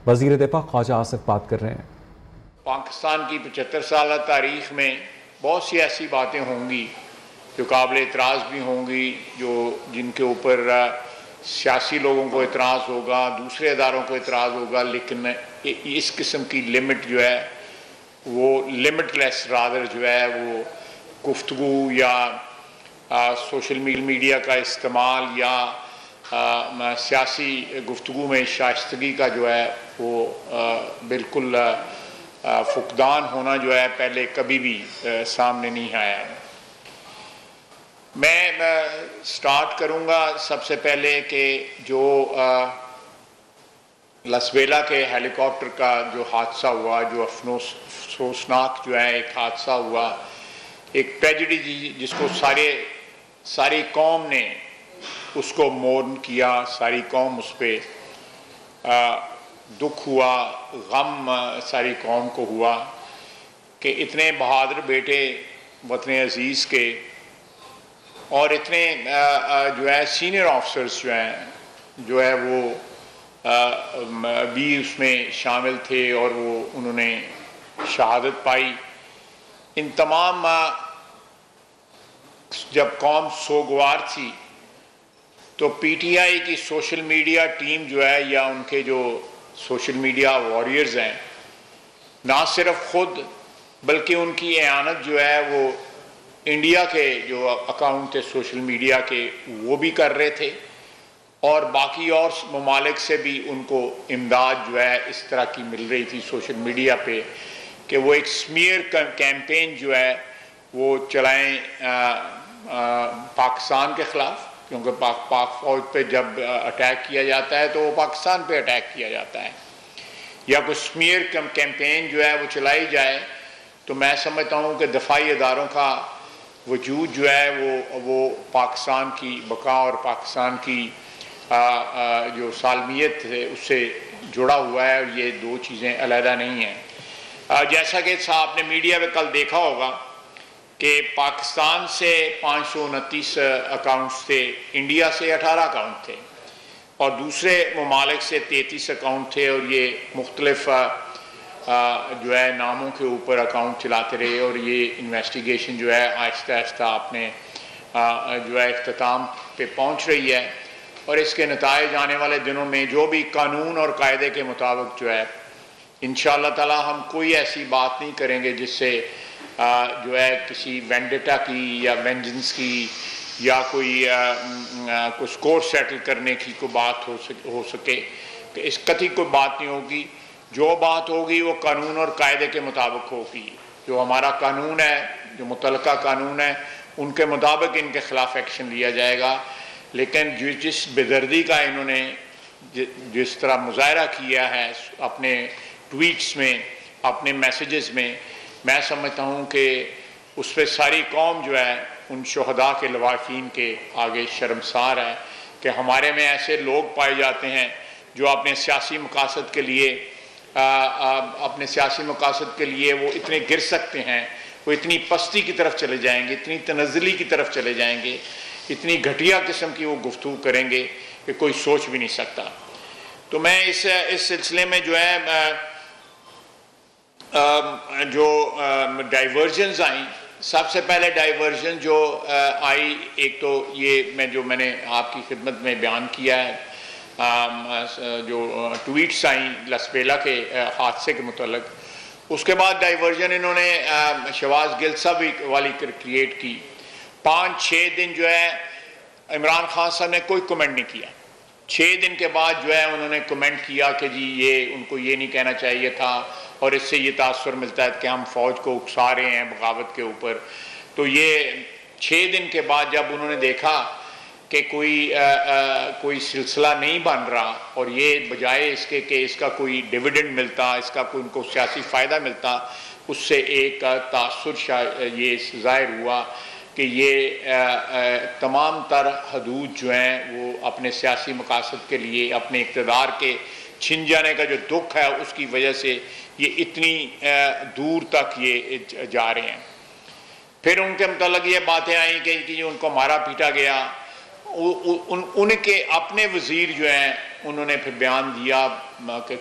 وزیر دفاع خواجہ آصف بات کر رہے ہیں۔ پاکستان کی 75 سالہ تاریخ میں بہت سی ایسی باتیں ہوں گی جو قابل اعتراض بھی ہوں گی، جن کے اوپر سیاسی لوگوں کو اعتراض ہوگا، دوسرے اداروں کو اعتراض ہوگا، لیکن اس قسم کی لمٹ جو ہے وہ لمٹ لیس رادر جو ہے وہ گفتگو یا سوشل میڈیا کا استعمال یا سیاسی گفتگو میں شائستگی کا جو ہے وہ بالکل فقدان ہونا جو ہے پہلے کبھی بھی سامنے نہیں آیا ہے۔ میں سٹارٹ کروں گا سب سے پہلے کہ جو لسبیلا کے ہیلی کاپٹر کا جو حادثہ ہوا، جو افسوسناک جو ہے ایک حادثہ ہوا، ایک ٹریجڈی جس کو ساری قوم نے اس کو مورن کیا، ساری قوم اس پہ دکھ ہوا، غم ساری قوم کو ہوا کہ اتنے بہادر بیٹے وطن عزیز کے اور اتنے جو ہے سینئر آفیسرز جو ہے وہ بھی اس میں شامل تھے اور انہوں نے شہادت پائی۔ ان تمام جب قوم سوگوار تھی تو پی ٹی آئی کی سوشل میڈیا ٹیم جو ہے یا ان کے جو سوشل میڈیا واریئرز ہیں، نہ صرف خود بلکہ ان کی اعانت جو ہے وہ انڈیا کے جو اکاؤنٹ تھے سوشل میڈیا کے وہ بھی کر رہے تھے، اور باقی اور ممالک سے بھی ان کو امداد جو ہے اس طرح کی مل رہی تھی سوشل میڈیا پہ کہ وہ ایک سمیئر کیمپین جو ہے وہ چلائیں پاکستان کے خلاف، کیونکہ پاک فوج پہ جب اٹیک کیا جاتا ہے تو وہ پاکستان پہ اٹیک کیا جاتا ہے، یا کوئی سمیئر کیمپین جو ہے وہ چلائی جائے، تو میں سمجھتا ہوں کہ دفاعی اداروں کا وجود جو ہے وہ پاکستان کی بقا اور پاکستان کی جو سالمیت ہے اس سے جڑا ہوا ہے، اور یہ دو چیزیں علیحدہ نہیں ہیں۔ جیسا کہ آپ نے میڈیا میں کل دیکھا ہوگا کہ پاکستان سے 529 اکاؤنٹس تھے، انڈیا سے 18 اکاؤنٹ تھے، اور دوسرے ممالک سے 33 اکاؤنٹ تھے، اور یہ مختلف جو ہے ناموں کے اوپر اکاؤنٹ چلاتے رہے، اور یہ انویسٹیگیشن جو ہے آہستہ آہستہ اپنے جو ہے اختتام پہ پہنچ رہی ہے، اور اس کے نتائج آنے والے دنوں میں جو بھی قانون اور قاعدے کے مطابق جو ہے انشاءاللہ تعالی ہم کوئی ایسی بات نہیں کریں گے جس سے جو ہے کسی وینڈیٹا کی یا وینجنس کی یا کوئی اسکور سیٹل کرنے کی کوئی بات ہو سکے، کہ اس قطعی کوئی بات نہیں ہوگی۔ جو بات ہوگی وہ قانون اور قاعدے کے مطابق ہوگی، جو ہمارا قانون ہے، جو متعلقہ قانون ہے، ان کے مطابق ان کے خلاف ایکشن لیا جائے گا۔ لیکن جس بے-دردی کا انہوں نے جس طرح مظاہرہ کیا ہے اپنے ٹویٹس میں، اپنے میسیجز میں سمجھتا ہوں کہ اس پہ ساری قوم جو ہے ان شہداء کے لواحقین کے آگے شرمسار ہے کہ ہمارے میں ایسے لوگ پائے جاتے ہیں جو اپنے سیاسی مقاصد کے لیے وہ اتنے گر سکتے ہیں، وہ اتنی پستی کی طرف چلے جائیں گے، اتنی تنزلی کی طرف چلے جائیں گے، اتنی گھٹیا قسم کی وہ گفتگو کریں گے کہ کوئی سوچ بھی نہیں سکتا۔ تو میں اس سلسلے میں جو ہے جو ڈائیورژنز آئیں، سب سے پہلے ڈائیورژن جو آئی، ایک تو یہ میں نے آپ کی خدمت میں بیان کیا ہے، جو ٹویٹس آئیں لسبیلا کے حادثے کے متعلق، اس کے بعد ڈائیورژن انہوں نے شہباز گل صاحب والی کریٹ کی۔ 5-6 دن جو ہے عمران خان صاحب نے کوئی کمنٹ نہیں کیا، 6 دن کے بعد جو ہے انہوں نے کمنٹ کیا کہ جی یہ ان کو یہ نہیں کہنا چاہیے تھا، اور اس سے یہ تاثر ملتا ہے کہ ہم فوج کو اکسا رہے ہیں بغاوت کے اوپر۔ تو یہ 6 دن کے بعد جب انہوں نے دیکھا کہ کوئی سلسلہ نہیں بن رہا، اور یہ بجائے اس کے کہ اس کا کوئی ڈیویڈنڈ ملتا، اس کا کوئی ان کو سیاسی فائدہ ملتا، اس سے ایک تاثر یہ ظاہر ہوا کہ یہ تمام تر حدود جو ہیں وہ اپنے سیاسی مقاصد کے لیے، اپنے اقتدار کے چھن جانے کا جو دکھ ہے اس کی وجہ سے یہ اتنی دور تک یہ جا رہے ہیں۔ پھر ان کے متعلق یہ باتیں آئیں کہ ان کو مارا پیٹا گیا، ان کے اپنے وزیر جو ہیں انہوں نے پھر بیان دیا کہ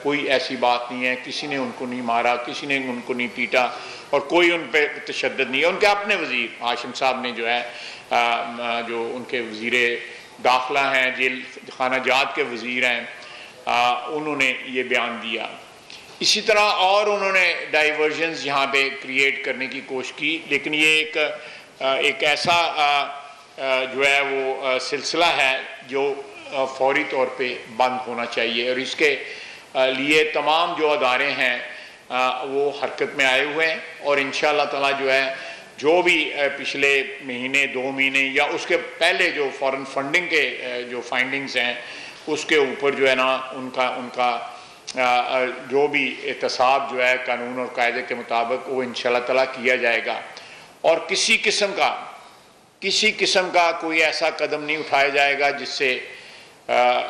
کوئی ایسی بات نہیں ہے، کسی نے ان کو نہیں مارا، کسی نے ان کو نہیں پیٹا اور کوئی ان پہ تشدد نہیں ہے۔ ان کے اپنے وزیر ہاشم صاحب نے جو ہے جو ان کے وزیر داخلہ ہیں، جیل خانہ جات کے وزیر ہیں، انہوں نے یہ بیان دیا۔ اسی طرح اور انہوں نے ڈائیورژنز یہاں پہ کریٹ کرنے کی کوشش کی، لیکن یہ ایک ایسا جو ہے وہ سلسلہ ہے جو فوری طور پہ بند ہونا چاہیے، اور اس کے لیے تمام جو ادارے ہیں وہ حرکت میں آئے ہوئے ہیں، اور انشاءاللہ تعالی جو ہے جو بھی پچھلے مہینے 2 مہینے یا اس کے پہلے جو فورن فنڈنگ کے جو فائنڈنگز ہیں اس کے اوپر جو ہے نا ان کا جو بھی احتساب جو ہے قانون اور قاعدے کے مطابق وہ انشاءاللہ تعالی کیا جائے گا، اور کسی قسم کا کوئی ایسا قدم نہیں اٹھایا جائے گا جس سے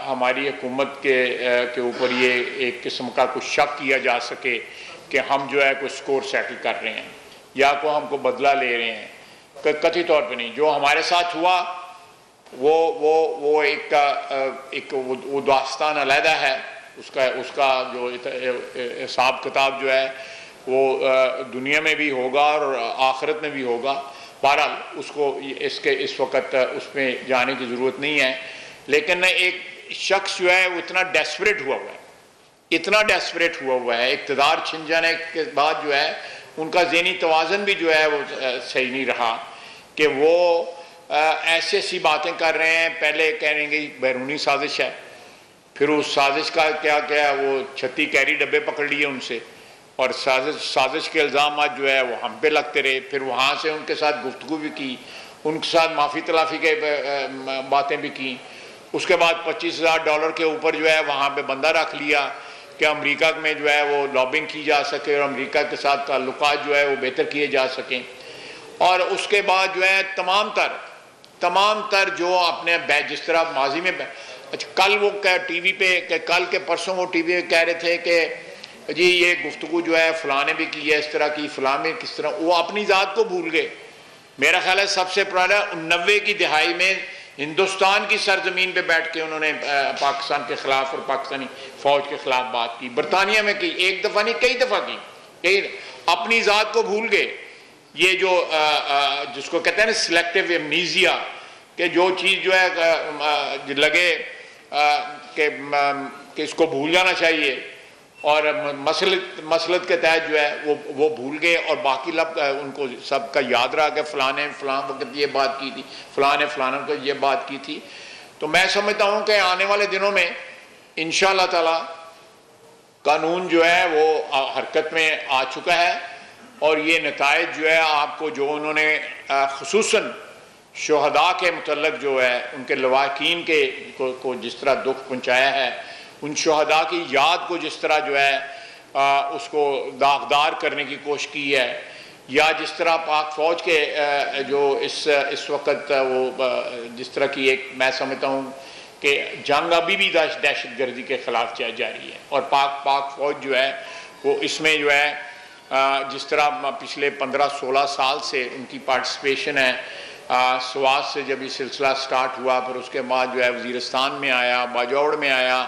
ہماری حکومت کے اوپر یہ ایک قسم کا کچھ شک کیا جا سکے کہ ہم جو ہے کوئی سکور سیٹل کر رہے ہیں یا ہم کو بدلہ لے رہے ہیں، قطعی طور پہ نہیں۔ جو ہمارے ساتھ ہوا وہ ایک وہ داستان علیحدہ ہے، اس کا جو حساب کتاب جو ہے وہ دنیا میں بھی ہوگا اور آخرت میں بھی ہوگا۔ بہرحال اس وقت اس میں جانے کی ضرورت نہیں ہے، لیکن ایک شخص جو ہے وہ اتنا ڈیسپریٹ ہوا ہوا ہے اقتدار چھن جانے کے بعد جو ہے ان کا ذہنی توازن بھی جو ہے وہ صحیح نہیں رہا کہ وہ ایسی باتیں کر رہے ہیں۔ پہلے کہہ رہے ہیں کہ بیرونی سازش ہے، پھر اس سازش کا کیا وہ 36 کیری ڈبے پکڑ لیے ان سے، اور سازش کے الزامات جو ہے وہ ہم پہ لگتے رہے، پھر وہاں سے ان کے ساتھ گفتگو بھی کی، ان کے ساتھ معافی تلافی کے باتیں بھی کی، اس کے بعد $25,000 کے اوپر جو ہے وہاں پہ بندہ رکھ لیا کہ امریکہ میں جو ہے وہ لابنگ کی جا سکے اور امریکہ کے ساتھ تعلقات جو ہے وہ بہتر کیے جا سکیں، اور اس کے بعد جو ہے تمام تر جو اپنے جس طرح ماضی میں کل وہ ٹی وی پہ کل کے پرسوں وہ ٹی وی پہ کہہ رہے تھے کہ جی یہ گفتگو جو ہے فلاں نے بھی کی ہے، اس طرح کی فلاں میں کس طرح، وہ اپنی ذات کو بھول گئے۔ میرا خیال ہے سب سے پرانا 90 کی دہائی میں ہندوستان کی سرزمین پہ بیٹھ کے انہوں نے پاکستان کے خلاف اور پاکستانی فوج کے خلاف بات کی، برطانیہ میں کی، ایک دفعہ نہیں کئی دفعہ کی، اپنی ذات کو بھول گئے۔ یہ جو جس کو کہتے ہیں نا سلیکٹیو ایمنیزیا، کہ جو چیز جو ہے لگے کہ اس کو بھول جانا چاہیے، اور مسلط کے تحت جو ہے وہ بھول گئے، اور باقی ان کو سب کا یاد رہا کہ فلاں نے فلاں وقت یہ بات کی تھی، فلاں نے فلاں کو یہ بات کی تھی۔ تو میں سمجھتا ہوں کہ آنے والے دنوں میں انشاءاللہ تعالی قانون جو ہے وہ حرکت میں آ چکا ہے، اور یہ نتائج جو ہے آپ کو جو انہوں نے خصوصاً شہداء کے متعلق جو ہے ان کے لواحقین کو جس طرح دکھ پہنچایا ہے، ان شہداء کی یاد کو جس طرح جو ہے اس کو داغدار کرنے کی کوشش کی ہے، یا جس طرح پاک فوج کے جو اس وقت وہ جس طرح کی ایک میں سمجھتا ہوں کہ جنگ ابھی بھی دہشت گردی کے خلاف جاری ہے، اور پاک فوج جو ہے وہ اس میں جو ہے جس طرح پچھلے 15-16 سال سے ان کی پارٹیسپیشن ہے، سوات سے جب یہ سلسلہ سٹارٹ ہوا، پھر اس کے بعد جو ہے وزیرستان میں آیا، باجوڑ میں آیا،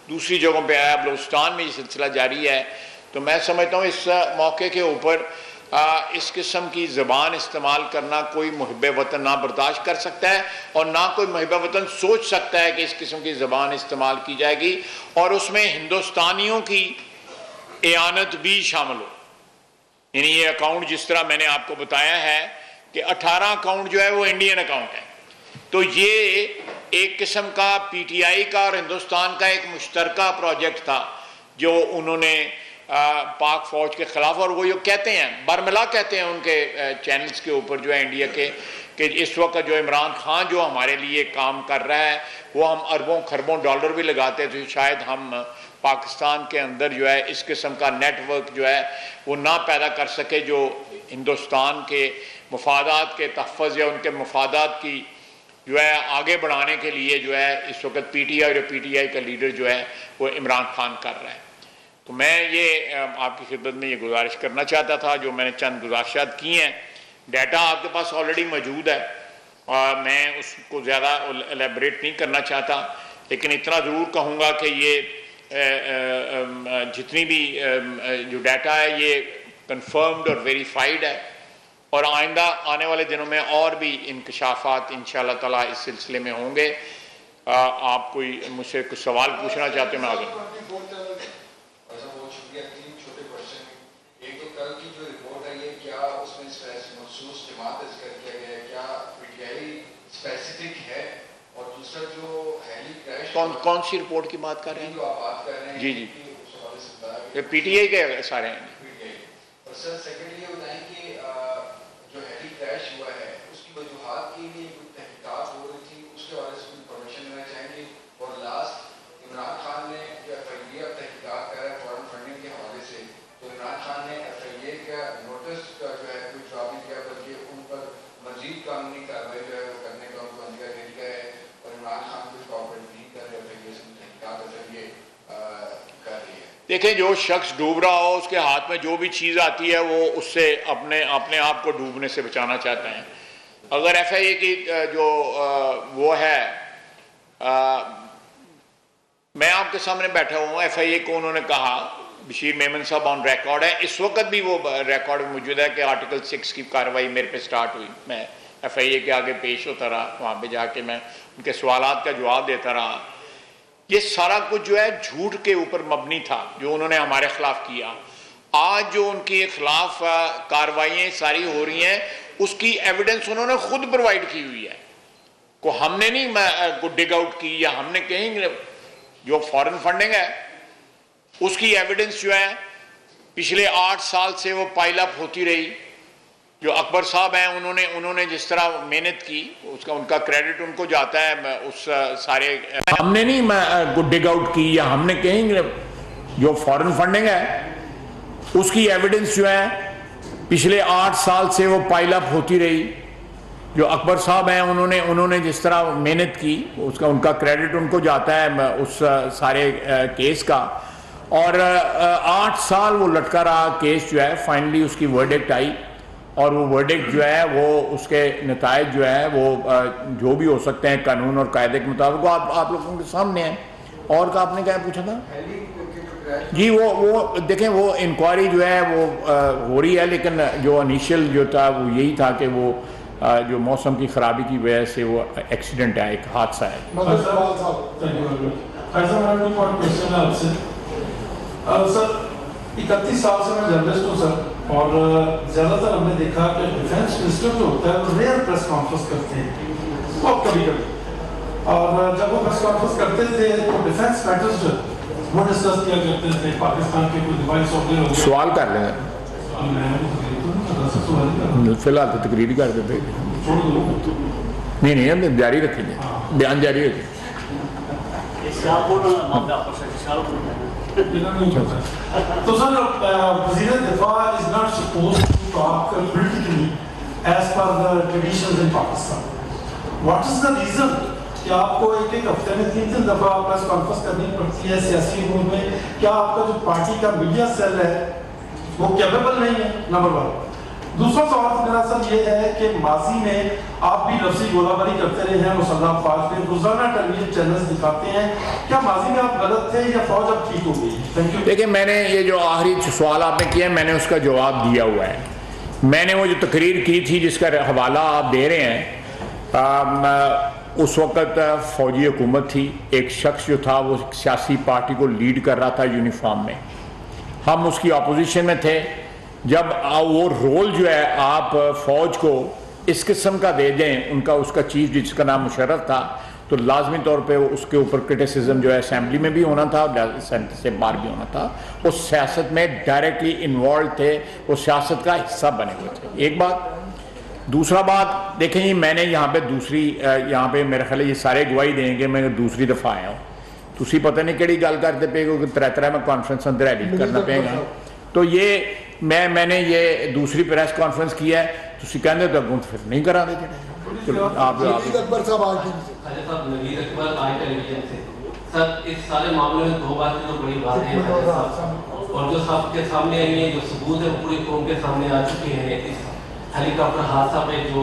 دوسری جگہوں پہ آیا، بلوچستان میں یہ سلسلہ جاری ہے۔ تو میں سمجھتا ہوں اس موقع کے اوپر اس قسم کی زبان استعمال کرنا کوئی محب وطن نہ برداشت کر سکتا ہے، اور نہ کوئی محب وطن سوچ سکتا ہے کہ اس قسم کی زبان استعمال کی جائے گی، اور اس میں ہندوستانیوں کی اعانت بھی شامل ہو۔ یعنی یہ اکاؤنٹ جس طرح میں نے آپ کو بتایا ہے کہ 18 اکاؤنٹ جو ہے وہ انڈین اکاؤنٹ ہے، تو یہ ایک قسم کا پی ٹی آئی کا اور ہندوستان کا ایک مشترکہ پروجیکٹ تھا جو انہوں نے پاک فوج کے خلاف، اور وہ یہ کہتے ہیں برملا کہتے ہیں ان کے چینلز کے اوپر جو ہے انڈیا کے، کہ اس وقت جو عمران خان جو ہمارے لیے کام کر رہا ہے وہ ہم اربوں خربوں ڈالر بھی لگاتے تھے، شاید ہم پاکستان کے اندر جو ہے اس قسم کا نیٹ ورک جو ہے وہ نہ پیدا کر سکے جو ہندوستان کے مفادات کے تحفظ یا ان کے مفادات کی جو ہے آگے بڑھانے کے لیے جو ہے اس وقت پی ٹی آئی اور پی ٹی آئی کا لیڈر جو ہے وہ عمران خان کر رہا ہے۔ تو میں یہ آپ کی خدمت میں یہ گزارش کرنا چاہتا تھا، جو میں نے چند گزارشات کی ہیں، ڈیٹا آپ کے پاس آلریڈی موجود ہے، میں اس کو زیادہ الیبریٹ نہیں کرنا چاہتا، لیکن اتنا ضرور کہوں گا کہ یہ جتنی بھی جو ڈیٹا ہے یہ کنفرمڈ اور ویریفائڈ ہے، اور آئندہ آنے والے دنوں میں اور بھی انکشافات انشاءاللہ تعالیٰ اس سلسلے میں ہوں گے۔ آپ کوئی مجھ سے کچھ سوال پوچھنا چاہتے ہیں میں آگے؟ کون سی رپورٹ کی بات کر رہے ہیں؟ جی جی، یہ پی ٹی آئی کے سارے ہیں۔ سر سیکنڈلی یہ بتائیں کہ جو ہیلی کریش ہوا ہے اس کی وجوہات کے لیے کوئی تحقیقات ہو رہی تھی، اس کے بارے سے کوئی انفارمیشن لینا چاہیں گے؟ اور لاسٹ عمران خان نے جو ایف آئی اے تحقیقات کر رہا ہے فارن فنڈنگ کے حوالے سے، تو عمران خان نے ایف آئی اے کا نوٹس کا جو ہے کوئی جواب نہیں دیا، بلکہ ان پر مزید قانونی کارروائی جو ہے وہ کرنے کا ان کو اندیا دے دیا ہے، اور عمران خان کوئی کوآپریٹ نہیں کر رہے، ایف آئی اے سے تحقیقات ایف آئی اے کر رہی ہے۔ دیکھیں، جو شخص ڈوب رہا ہو اس کے ہاتھ میں جو بھی چیز آتی ہے وہ اس سے اپنے آپ کو ڈوبنے سے بچانا چاہتے ہیں۔ اگر ایف آئی اے کی جو وہ ہے، میں آپ کے سامنے بیٹھا ہوں، ایف آئی اے کو انہوں نے کہا، بشیر میمن صاحب آن ریکارڈ ہے، اس وقت بھی وہ ریکارڈ موجود ہے کہ آرٹیکل 6 کی کارروائی میرے پہ سٹارٹ ہوئی، میں ایف آئی اے کے آگے پیش ہوتا رہا، وہاں پہ جا کے میں ان کے سوالات کا جواب دیتا رہا۔ یہ سارا کچھ جو ہے جھوٹ کے اوپر مبنی تھا جو انہوں نے ہمارے خلاف کیا۔ آج جو ان کے خلاف کاروائیاں ساری ہو رہی ہیں اس کی ایویڈنس انہوں نے خود پرووائڈ کی ہوئی ہے، کو ہم نے نہیں کو ڈگ آؤٹ کی، یا ہم نے کہیں جو فارن فنڈنگ ہے اس کی ایویڈنس جو ہے پچھلے 8 سال سے وہ پائل اپ ہوتی رہی۔ جو اکبر صاحب ہیں انہوں نے جس طرح محنت کی اس کا ان کا کریڈٹ ان کو جاتا ہے، اس سارے ہم نے نہیں کو ڈگ آؤٹ کی، یا ہم نے کہیں جو فارن فنڈنگ ہے اس کی ایویڈنس جو ہے پچھلے 8 سال سے وہ پائل اپ ہوتی رہی۔ جو اکبر صاحب ہیں انہوں نے جس طرح محنت کی اس کا ان کا کریڈٹ ان کو جاتا ہے اس سارے کیس کا، اور 8 سال وہ لٹکا رہا کیس جو ہے، فائنلی اس کی ورڈکٹ آئی، اور وہ ورڈکٹ جو ہے وہ اس کے نتائج جو ہے وہ جو بھی ہو سکتے ہیں قانون اور قاعدے کے مطابق وہ آپ لوگوں کے سامنے ہیں۔ اور آپ نے کیا پوچھا تھا؟ جی وہ دیکھیں، وہ انکوائری جو ہے وہ ہو رہی ہے، لیکن جو انیشیل جو تھا وہ یہی تھا کہ وہ جو موسم کی خرابی کی وجہ سے وہ ایکسیڈنٹ ہے، ایک حادثہ ہے۔ سر 31 سال سے میں جرنلسٹ ہوں سر، اور زیادہ تر ہم نے دیکھا کہ ڈیفینس منسٹر جو ہوتا ہے وہ ریئر پریس کانفرنس کرتے ہیں بہت کبھی کبھی، اور جب وہ پریس کانفرنس کرتے تھے تو ڈیفینس میٹرز جو وہ ڈسکس کیا کرتے تھے، پاکستان کے کوئی ڈیوائس سافٹویئر ہو گیا۔ سوال کر لیں فی الحال تو تقریر کر دیتے، نہیں ہم جاری رکھیں گے، بیان جاری رکھیں۔ تو سر وزیر دفاع is not supposed to talk politically as per the traditions in Pakistan. What is the reason کہ آپ کو ایک ہفتے میں 3 دفعہ پریس کانفرنس کرنی پڑتی ہے سیاسی امور میں؟ کیا آپ کا جو پارٹی کا میڈیا سیل ہے وہ کیپیبل نہیں ہے؟ نمبر 1۔ دوسرا سوال میرا سر یہ ہے کہ ماضی میں آپ بھی لفظی گولہ باری کرتے رہے ہیں، مسلح افواج پہ روزانہ ٹیلی ویژن چینلز دکھاتے ہیں، کیا ماضی میں آپ غلط تھے یا فوج اب ٹھیک ہو گئی؟ Thank you. دیکھیں، میں نے یہ جو آخری سوال آپ نے کیا میں نے اس کا جواب دیا ہوا ہے۔ میں نے وہ جو تقریر کی تھی جس کا حوالہ آپ دے رہے ہیں، اس وقت فوجی حکومت تھی، ایک شخص جو تھا وہ سیاسی پارٹی کو لیڈ کر رہا تھا یونیفارم میں، ہم اس کی اپوزیشن میں تھے۔ جب وہ رول جو ہے آپ فوج کو اس قسم کا دے دیں، اس کا چیف جس کا نام مشرف تھا، تو لازمی طور پہ اس کے اوپر کرٹیسزم جو ہے اسمبلی میں بھی ہونا تھا، سینٹ سے باہر بھی ہونا تھا۔ وہ سیاست میں ڈائریکٹلی انوالو تھے، وہ سیاست کا حصہ بنے ہوئے تھے، ایک بات۔ دوسرا بات دیکھیں جی، میں نے یہاں پہ میرے خیال یہ سارے گواہی دیں گے، میں دوسری دفعہ آیا ہوں، تسی پتہ نہیں کیڑی گل کرتے پے کہ 3 میں کانفرنس اندر ایڈٹ کرنا پے گا، تو یہ میں نے یہ دوسری پریس کانفرنس کی ہے، تسی کہندے تو اگوں پھر نہیں کرا دے جڑے آپ اکبر صاحب آج نوید اکبر آج ٹیلی ویژن سے سر اس سارے معاملے میں 2 باتیں تو بڑی باتیں ہیں، اور جو سب کے سامنے آئی ہیں، جو ثبوت ہے پوری قوم کے سامنے آ چکے ہیں۔ اس ہیلی کاپٹر حادثہ پہ جو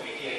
PTI